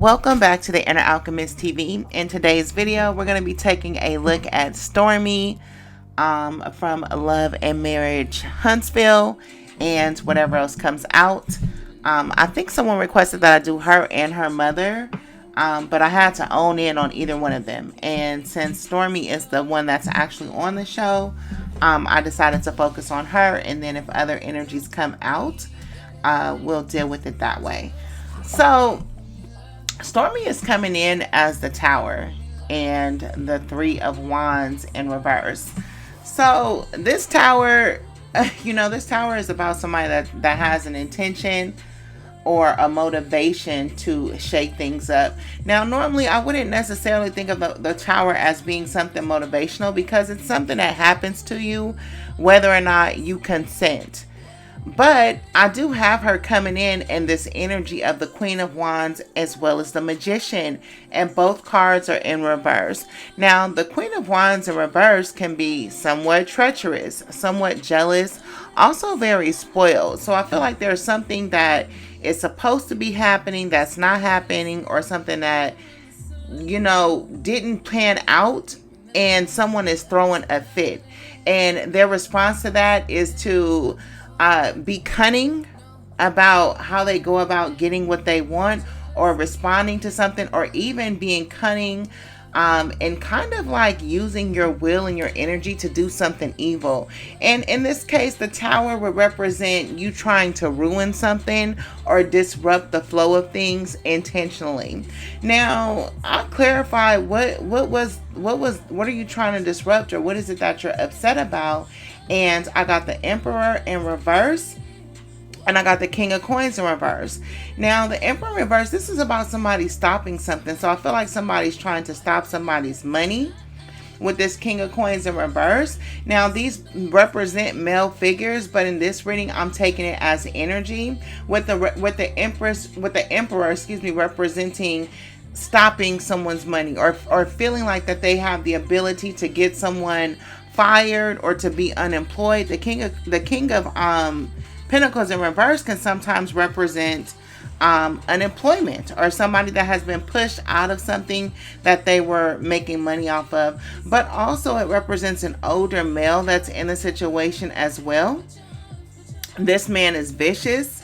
Welcome back to the Inner Alchemist TV. In today's video, we're going to be taking a look at Stormi from Love and Marriage Huntsville and whatever else comes out. I think someone requested that I do her and her mother, but I had to own in on either one of them. And since Stormi is the one that's actually on the show, I decided to focus on her, and then if other energies come out, we'll deal with it that way. So Stormi is coming in as the Tower and the Three of Wands in reverse. So this Tower, this Tower is about somebody that has an intention or a motivation to shake things up. Now, normally I wouldn't necessarily think of the Tower as being something motivational because it's something that happens to you whether or not you consent. But I do have her coming in this energy of the Queen of Wands as well as the Magician, and both cards are in reverse. Now, the Queen of Wands in reverse can be somewhat treacherous, somewhat jealous, also very spoiled. So I feel like there's something that is supposed to be happening that's not happening, or something that, didn't pan out, and someone is throwing a fit. And their response to that is to be cunning about how they go about getting what they want, or responding to something, or even being cunning and kind of like using your will and your energy to do something evil. And in this case, the Tower would represent you trying to ruin something or disrupt the flow of things intentionally. Now, I'll clarify what are you trying to disrupt, or what is it that you're upset about? And I got the Emperor in reverse, and I got the King of Coins in reverse. Now, the Emperor in reverse, this is about somebody stopping something. So I feel like somebody's trying to stop somebody's money with this King of Coins in reverse. Now, these represent male figures, but in this reading, I'm taking it as energy with the Emperor, representing stopping someone's money, or feeling like that they have the ability to get someone fired or to be unemployed. The King of Pentacles in reverse can sometimes represent unemployment, or somebody that has been pushed out of something that they were making money off of. But also it represents an older male that's in a situation as well. This man is vicious.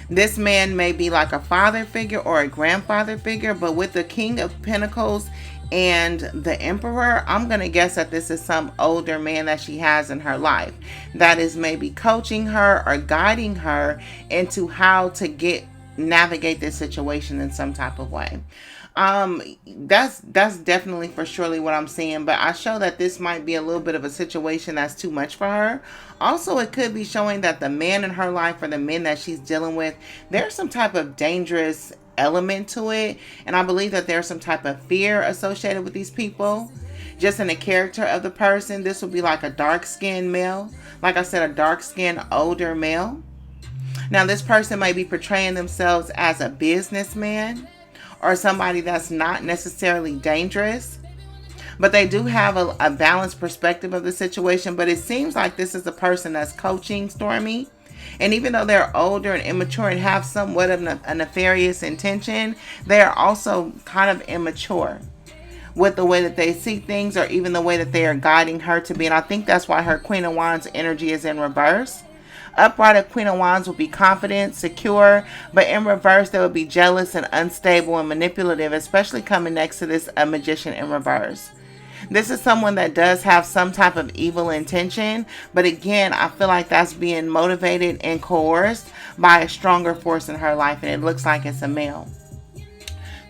This man may be like a father figure or a grandfather figure, but with the King of Pentacles and the Emperor, I'm going to guess that this is some older man that she has in her life that is maybe coaching her or guiding her into how to navigate this situation in some type of way. That's definitely for surely what I'm seeing, but I show that this might be a little bit of a situation that's too much for her. Also, it could be showing that the man in her life, or the men that she's dealing with, there's some type of dangerous element to it, and I believe that there's some type of fear associated with these people. Just in the character of the person, this would be like a dark-skinned male. Like I said, a dark-skinned older male. Now, this person may be portraying themselves as a businessman, or somebody that's not necessarily dangerous, but they do have a balanced perspective of the situation. But it seems like this is a person that's coaching Stormi. And even though they're older and immature and have somewhat of a nefarious intention, they are also kind of immature with the way that they see things, or even the way that they are guiding her to be. And I think that's why her Queen of Wands energy is in reverse. Upright, a Queen of Wands will be confident, secure, but in reverse, they will be jealous and unstable and manipulative, especially coming next to this Magician in reverse. This is someone that does have some type of evil intention, but again, I feel like that's being motivated and coerced by a stronger force in her life, and it looks like it's a male.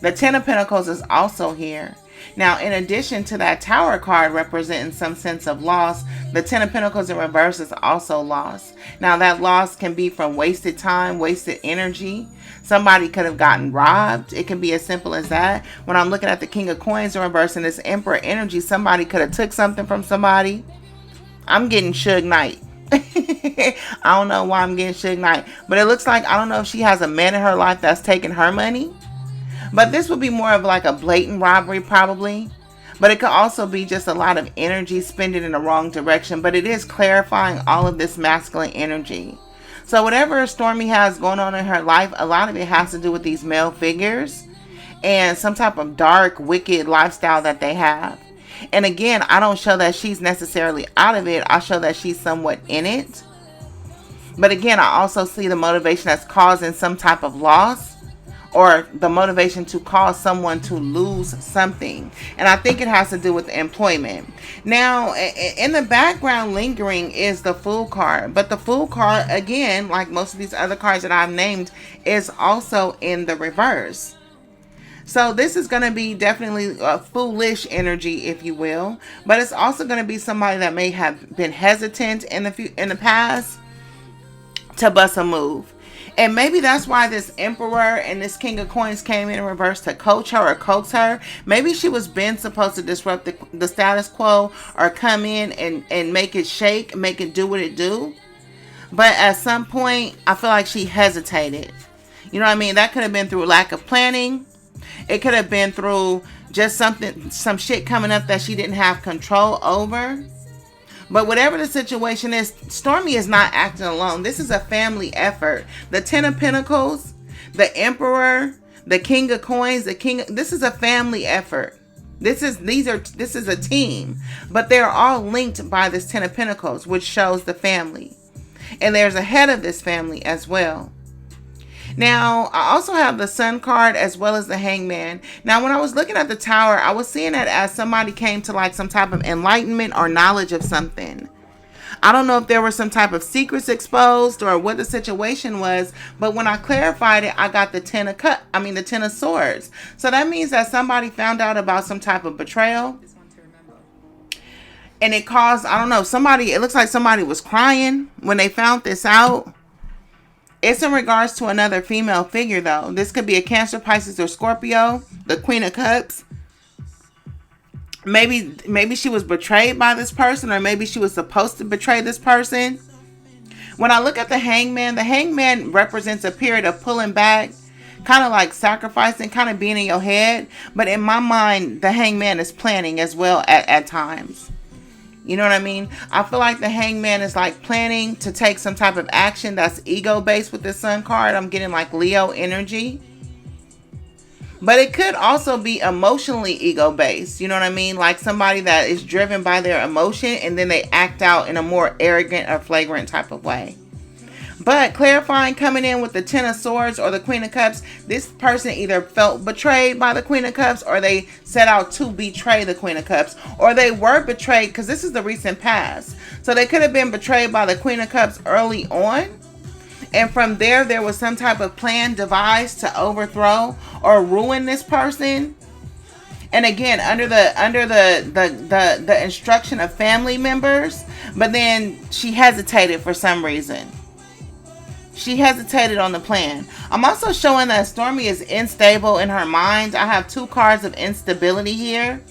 The Ten of Pentacles is also here. Now, in addition to that Tower card representing some sense of loss, the Ten of Pentacles in reverse is also loss. Now, that loss can be from wasted time, wasted energy. Somebody could have gotten robbed. It can be as simple as that. When I'm looking at the King of Coins in reverse and this Emperor energy, somebody could have took something from somebody. I'm getting Suge Knight. I don't know why I'm getting Suge Knight, but it looks like, I don't know if she has a man in her life that's taking her money. But this would be more of like a blatant robbery probably. But it could also be just a lot of energy spending in the wrong direction. But it is clarifying all of this masculine energy. So whatever Stormi has going on in her life, a lot of it has to do with these male figures. and some type of dark, wicked lifestyle that they have. And again, I don't show that she's necessarily out of it. I show that she's somewhat in it. But again, I also see the motivation that's causing some type of loss, or the motivation to cause someone to lose something. And I think it has to do with employment. Now, in the background lingering is the Fool card. But the Fool card, again, like most of these other cards that I've named, is also in the reverse. So this is going to be definitely a foolish energy, if you will. But it's also going to be somebody that may have been hesitant in the past to bust a move. And maybe that's why this Emperor and this King of Coins came in reverse to coach her or coax her. Maybe she was been supposed to disrupt the status quo, or come in and make it shake, make it do what it do. But at some point, I feel like she hesitated. You know what I mean? That could have been through lack of planning. It could have been through just some shit coming up that she didn't have control over. But whatever the situation is, Stormi is not acting alone. This is a family effort. The Ten of Pentacles, the Emperor, the King of Coins, this is a family effort. This is a team. But they're all linked by this Ten of Pentacles, which shows the family. And there's a head of this family as well. Now, I also have the Sun card as well as the Hangman. Now, when I was looking at the Tower, I was seeing it as somebody came to like some type of enlightenment or knowledge of something. I don't know if there were some type of secrets exposed or what the situation was, but when I clarified it, I got the Ten of Swords. So that means that somebody found out about some type of betrayal. And it caused, I don't know, it looks like somebody was crying when they found this out. It's in regards to another female figure, though. This could be a Cancer, Pisces, or Scorpio. The Queen of Cups. Maybe she was betrayed by this person, or maybe she was supposed to betray this person. When I look at the Hangman represents a period of pulling back, kind of like sacrificing, kind of being in your head. But in my mind, the Hangman is planning as well at times. You know what I mean? I feel like the Hangman is like planning to take some type of action that's ego-based with the Sun card. I'm getting like Leo energy. But it could also be emotionally ego-based. You know what I mean? Like somebody that is driven by their emotion and then they act out in a more arrogant or flagrant type of way. But clarifying, coming in with the Ten of Swords or the Queen of Cups, this person either felt betrayed by the Queen of Cups, or they set out to betray the Queen of Cups, or they were betrayed, because this is the recent past. So they could have been betrayed by the Queen of Cups early on, and from there was some type of plan devised to overthrow or ruin this person. And again, under the instruction of family members, but then she hesitated for some reason. She hesitated on the plan. I'm also showing that Stormi is unstable in her mind. I have two cards of instability here.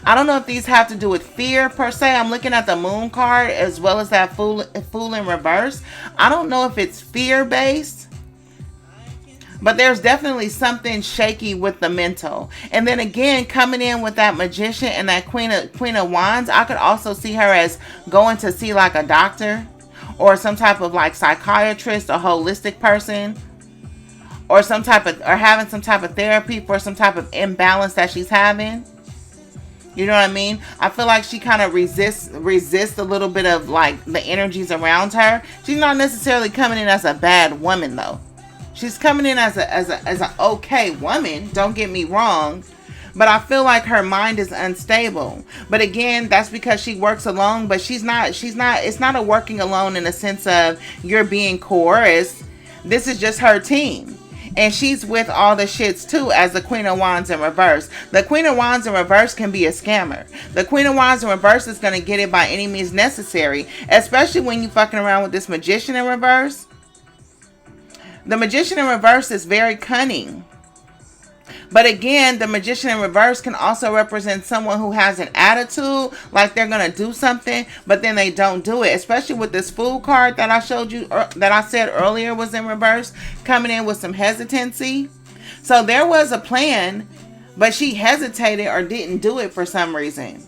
I don't know if these have to do with fear per se. I'm looking at the Moon card as well as that Fool in reverse. I don't know if it's fear-based, but there's definitely something shaky with the mental. And then again, coming in with that Magician and that Queen of Wands, I could also see her as going to see like a doctor, or some type of like psychiatrist or holistic person, or having some type of therapy for some type of imbalance that she's having. You know what I mean? I feel like she kind of resists a little bit of like the energies around her. She's not necessarily coming in as a bad woman though. She's coming in as an okay woman. Don't get me wrong. But I feel like her mind is unstable. But again, that's because she works alone. But it's not a working alone in the sense of you're being coerced. This is just her team. And she's with all the shits too, as the Queen of Wands in reverse. The Queen of Wands in reverse can be a scammer. The Queen of Wands in reverse is going to get it by any means necessary. Especially when you fucking around with this Magician in reverse. The Magician in reverse is very cunning. But again, the Magician in reverse can also represent someone who has an attitude like they're going to do something, but then they don't do it. Especially with this Fool card that I showed you, that I said earlier was in reverse, coming in with some hesitancy. So there was a plan, but she hesitated or didn't do it for some reason.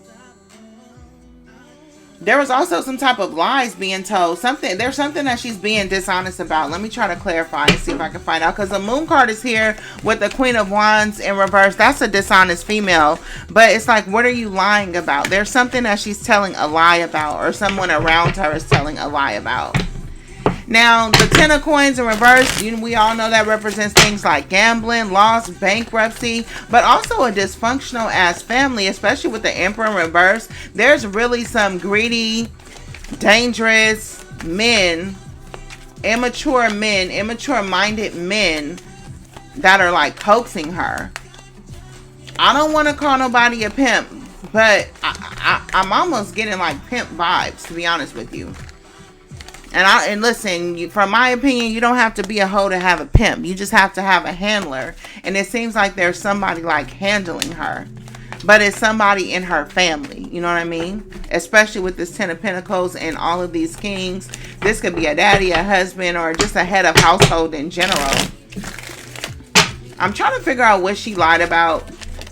There was also some type of lies being told. There's something that she's being dishonest about. Let me try to clarify and see if I can find out. Because the moon card is here with the Queen of Wands in reverse. That's a dishonest female. But it's like, what are you lying about? There's something that she's telling a lie about, or someone around her is telling a lie about. Now, the Ten of Coins in reverse, we all know that represents things like gambling, loss, bankruptcy, but also a dysfunctional ass family, especially with the Emperor in reverse. There's really some greedy, dangerous men, immature-minded men that are like coaxing her. I don't want to call nobody a pimp, but I'm almost getting like pimp vibes, to be honest with you. And listen, from my opinion, you don't have to be a hoe to have a pimp. You just have to have a handler. And it seems like there's somebody like handling her. But it's somebody in her family. You know what I mean? Especially with this Ten of Pentacles and all of these kings. This could be a daddy, a husband, or just a head of household in general. I'm trying to figure out what she lied about.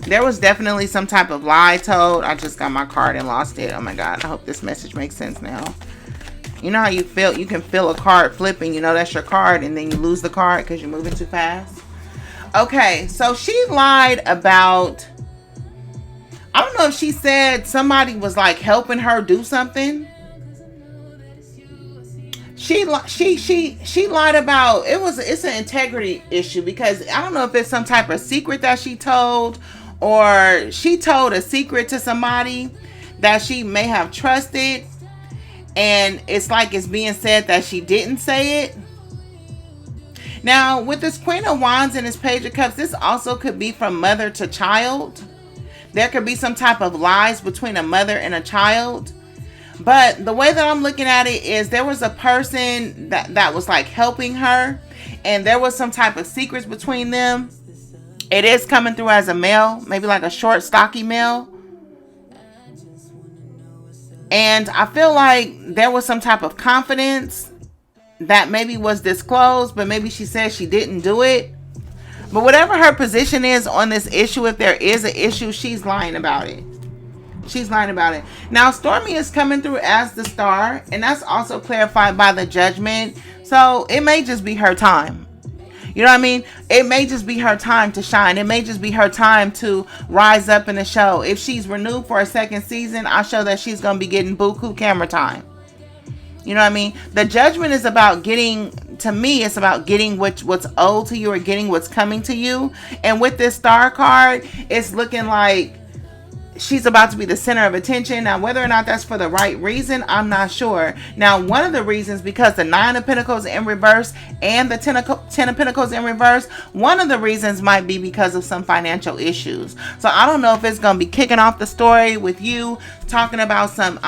There was definitely some type of lie told. I just got my card and lost it. Oh my God. I hope this message makes sense now. You know how you feel, you can feel a card flipping, that's your card, and then you lose the card because you're moving too fast. Okay, so she lied about, I don't know if she said somebody was like helping her do something. She lied about, it's an integrity issue, because I don't know if it's some type of secret that she told, or she told a secret to somebody that she may have trusted. And it's like it's being said that she didn't say it. Now, with this Queen of Wands and this Page of Cups, this also could be from mother to child. There could be some type of lies between a mother and a child. But the way that I'm looking at it is there was a person that was like helping her. And there was some type of secrets between them. It is coming through as a male. Maybe like a short, stocky male. And I feel like there was some type of confidence that maybe was disclosed, but maybe she said she didn't do it. But whatever her position is on this issue, if there is an issue, she's lying about it. She's lying about it. Now, Stormi is coming through as the star, and that's also clarified by the Judgment. So it may just be her time. You know what I mean? It may just be her time to shine. It may just be her time to rise up in the show. If she's renewed for a second season, I show that she's going to be getting buku camera time. You know what I mean? The Judgment is about getting, to me, it's about getting what's owed to you, or getting what's coming to you. And with this star card, it's looking like she's about to be the center of attention. Now, whether or not that's for the right reason, I'm not sure. Now, one of the reasons, because the Nine of Pentacles in reverse and the Ten of Pentacles in reverse, one of the reasons might be because of some financial issues. So I don't know if it's going to be kicking off the story with you talking about some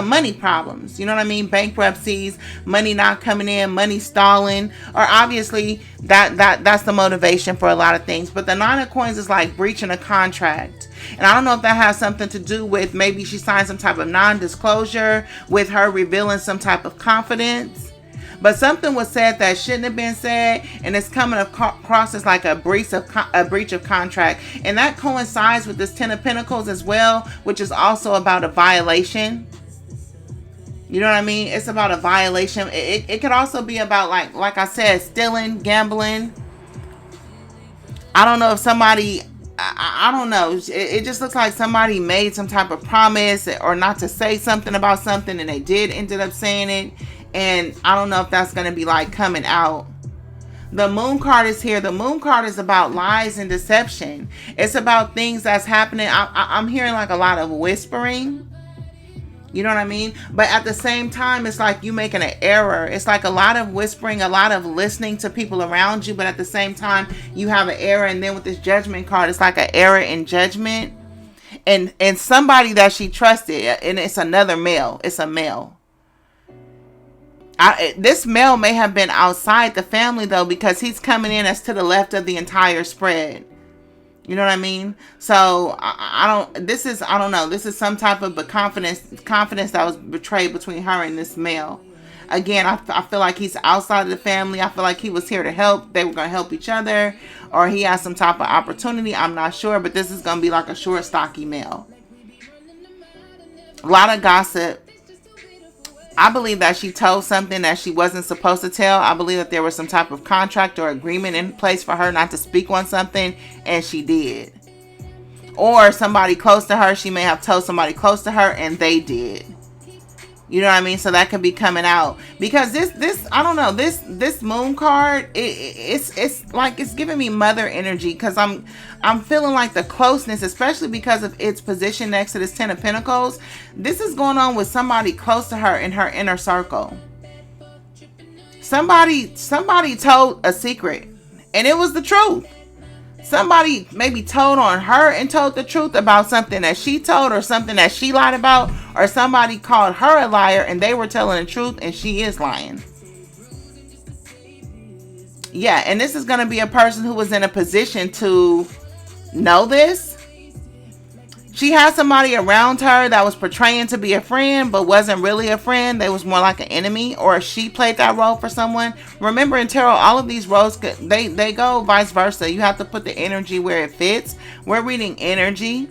money problems. You know what I mean? Bankruptcies, money not coming in, money stalling, or obviously that's the motivation for a lot of things. But the Nine of Coins is like breaching a contract. And I don't know if that has something to do with maybe she signed some type of non-disclosure with her revealing some type of confidence. But something was said that shouldn't have been said, and it's coming across as like a breach of contract. And that coincides with this Ten of Pentacles as well, which is also about a violation. You know what I mean? It's about a violation. It could also be about, like I said, stealing, gambling. I don't know if somebody, I don't know. It just looks like somebody made some type of promise or not to say something about something, and they ended up saying it. And I don't know if that's going to be like coming out. The Moon card is here. The Moon card is about lies and deception. It's about things that's happening. I'm hearing like a lot of whispering. You know what I mean? But at the same time, it's like you making an error. It's like a lot of whispering, a lot of listening to people around you. But at the same time, you have an error. And then with this Judgment card, it's like an error in judgment. And somebody that she trusted. And it's another male. It's a male. This male may have been outside the family, though, because he's coming in as to the left of the entire spread. You know what I mean? So I don't know. This is some type of confidence that was betrayed between her and this male. Again, I feel like he's outside of the family. I feel like he was here to help. They were going to help each other, or he has some type of opportunity. I'm not sure, but this is going to be like a short, stocky male. A lot of gossip. I believe that she told something that she wasn't supposed to tell. I believe that there was some type of contract or agreement in place for her not to speak on something, and she did. Or somebody close to her, she may have told somebody close to her, and they did. You know what I mean? So that could be coming out, because this I don't know, this moon card, it's like it's giving me mother energy, because I'm feeling like the closeness, especially because of its position next to this 10 of Pentacles. This is going on with somebody close to her in her inner circle. Somebody told a secret, and it was the truth. Somebody maybe told on her and told the truth about something that she told, or something that she lied about, or somebody called her a liar and they were telling the truth and she is lying. Yeah, and this is going to be a person who was in a position to know this. She had somebody around her that was portraying to be a friend, but wasn't really a friend. They was more like an enemy, or she played that role for someone. Remember, in tarot, all of these roles, they go vice versa. You have to put the energy where it fits. We're reading energy.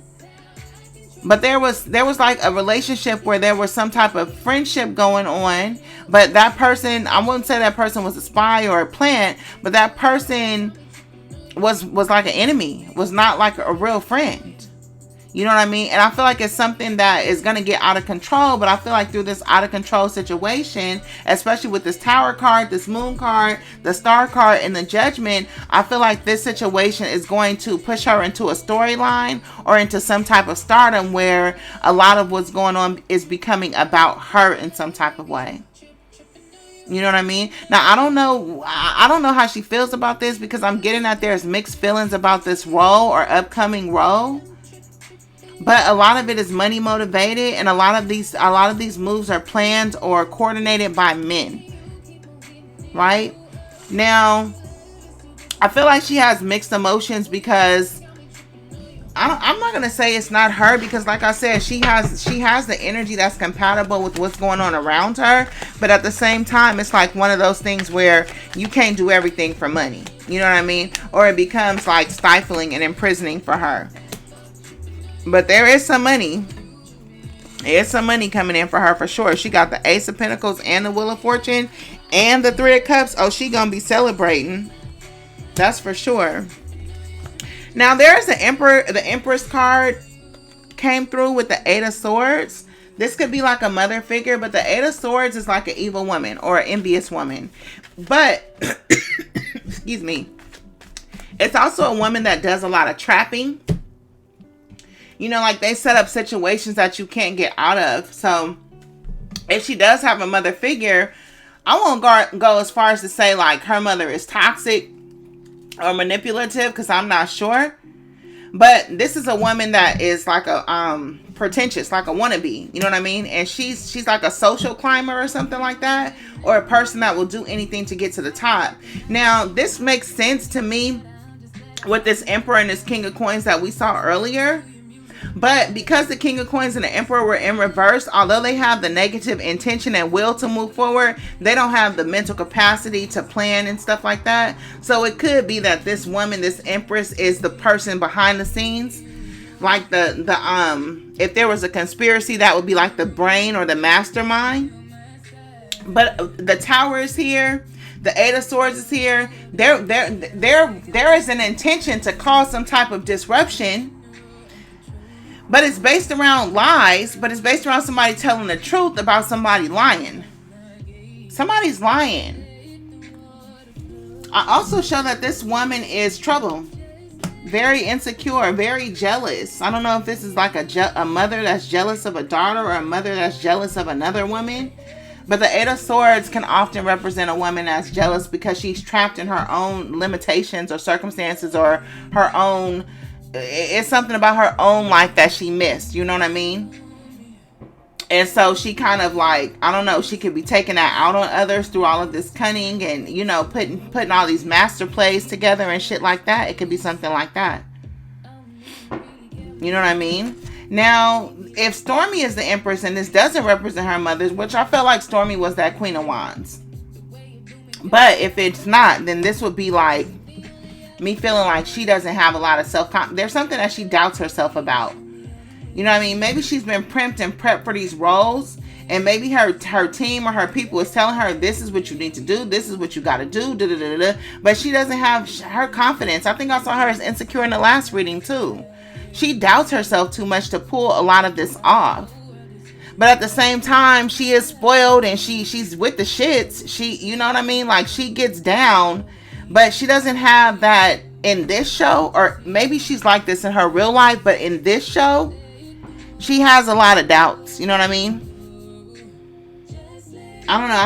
But there was like a relationship where there was some type of friendship going on. But that person, I wouldn't say that person was a spy or a plant, but that person was like an enemy, was not like a real friend. You know what I mean? And I feel like it's something that is going to get out of control. But I feel like through this out of control situation, especially with this Tower card, this Moon card, the Star card, and the Judgment, I feel like this situation is going to push her into a storyline or into some type of stardom where a lot of what's going on is becoming about her in some type of way. You know what I mean? Now, I don't know how she feels about this, because I'm getting that there's mixed feelings about this role or upcoming role. But a lot of it is money motivated, and a lot of these moves are planned or coordinated by men. Right? Now, I feel like she has mixed emotions, because I'm not gonna say it's not her, because like I said, she has the energy that's compatible with what's going on around her. But at the same time, it's like one of those things where you can't do everything for money. You know what I mean? Or it becomes like stifling and imprisoning for her. But there is some money. There's some money coming in for her for sure. She got the Ace of Pentacles and the Wheel of Fortune and the Three of Cups. Oh, she gonna be celebrating. That's for sure. Now there's the Emperor. The Empress card came through with the Eight of Swords. This could be like a mother figure, but the Eight of Swords is like an evil woman or an envious woman. But excuse me, it's also a woman that does a lot of trapping. You know, like they set up situations that you can't get out of. So if she does have a mother figure, I won't go as far as to say like her mother is toxic or manipulative, because I'm not sure. But this is a woman that is like a pretentious, like a wannabe. You know what I mean? And she's like a social climber or something like that, or a person that will do anything to get to the top. Now, this makes sense to me with this Emperor and this King of Coins that we saw earlier. But because the King of Coins and the Emperor were in reverse, although they have the negative intention and will to move forward, they don't have the mental capacity to plan and stuff like that. So it could be that this woman, this Empress, is the person behind the scenes. Like if there was a conspiracy, that would be like the brain or the mastermind. But the Tower is here. The Eight of Swords is here. There is an intention to cause some type of disruption. But it's based around lies, but it's based around somebody telling the truth about somebody lying. Somebody's lying. I also show that this woman is trouble. Very insecure, very jealous. I don't know if this is like a mother that's jealous of a daughter, or a mother that's jealous of another woman. But the Eight of Swords can often represent a woman that's jealous because she's trapped in her own limitations or circumstances, or her own... It's something about her own life that she missed. You know what I mean? And so she kind of like, I don't know, she could be taking that out on others through all of this cunning and, you know, putting all these master plays together and shit like that. It could be something like that. You know what I mean? Now, if Stormi is the Empress and this doesn't represent her mother, which I felt like Stormi was that Queen of Wands. But if it's not, then this would be like me feeling like she doesn't have a lot of self-confidence. There's something that she doubts herself about. You know what I mean? Maybe she's been primed and prepped for these roles, and maybe her team or her people is telling her, this is what you need to do, this is what you got to do, da, da, da, da. But she doesn't have her confidence. I think I saw her as insecure in the last reading too. She doubts herself too much to pull a lot of this off. But at the same time, she is spoiled and she's with the shits. You know what I mean? Like, she gets down, but she doesn't have that in this show. Or maybe she's like this in her real life, but in this show, she has a lot of doubts. You know what I mean? I don't know.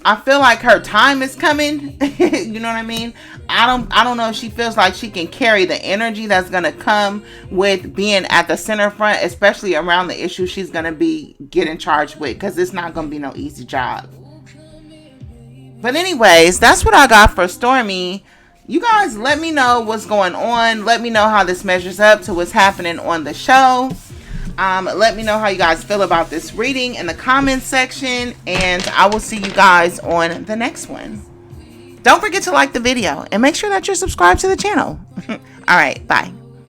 I feel like her time is coming. You know what I mean? I don't know if she feels like she can carry the energy that's going to come with being at the center front, especially around the issues she's going to be getting charged with, because it's not going to be no easy job. But anyways, that's what I got for Stormi. You guys let me know what's going on. Let me know how this measures up to what's happening on the show. Let me know how you guys feel about this reading in the comments section, and I will see you guys on the next one. Don't forget to like the video and make sure that you're subscribed to the channel. All right, bye.